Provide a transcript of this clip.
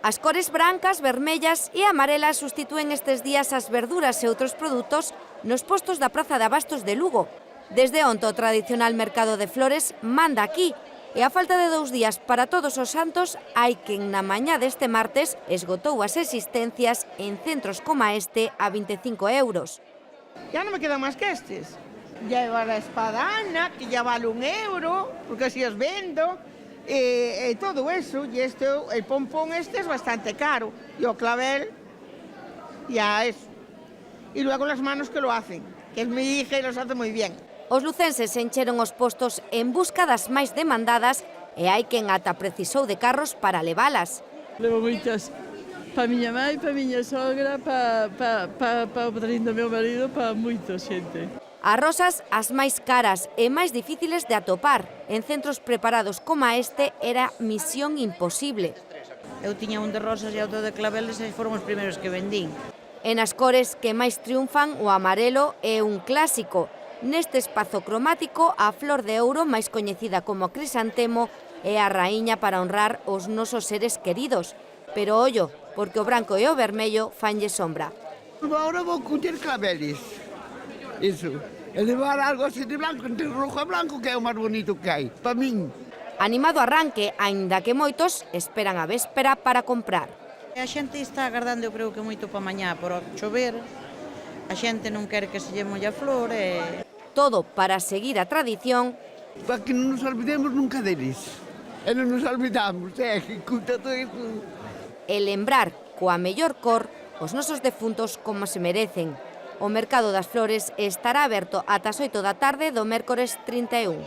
As cores brancas, vermellas e amarelas sustitúen estes días as verduras e outros produtos nos postos da Praza de Abastos de Lugo. Desde onte o tradicional mercado de flores manda aquí, e a falta de 2 días para Todos os Santos, hai quen na mañá deste martes esgotou as existencias en centros como este a 25 euros. Ya non me quedan máis que estes. Lleva a espadana, que ya vale €1, porque así as vendo, e todo eso, e este, el pompón este es bastante caro, e o clavel, ya eso. Y luego las manos que lo hacen, que es mi hija y los hace muy bien. Os lucenses encheron os postos en busca das máis demandadas e hai quen ata precisou de carros para levalas. Levo moitas para a miña mãe, para a miña sogra, para o padrinho do meu marido, para moita xente. As rosas, as máis caras e máis difíciles de atopar. En centros preparados como este era misión imposible. Eu tiña un de rosas e outro de claveles e foron os primeiros que vendín. E nas cores que máis triunfan, o amarelo é un clásico. Neste espazo cromático, a flor de ouro, máis coñecida como crisantemo, é a raíña para honrar os nosos seres queridos. Pero ollo, porque o branco e o vermello fanlle sombra. Ahora vou coller claveles. Iso. E levar algo así de blanco, entre rojo e blanco, que é o máis bonito que hai, para min. Animado arranque, aínda que moitos esperan a véspera para comprar. A xente está agardando, eu creo que moito para mañá, por chover. A xente non quere que se lle molle a flor e... Todo para seguir a tradición. Para que non nos olvidemos nunca deles. E non nos olvidamos, ejecuta todo isto. E lembrar coa mellor cor os nosos defuntos como se merecen. O Mercado das Flores estará aberto ata as 8 da tarde do mércores 31.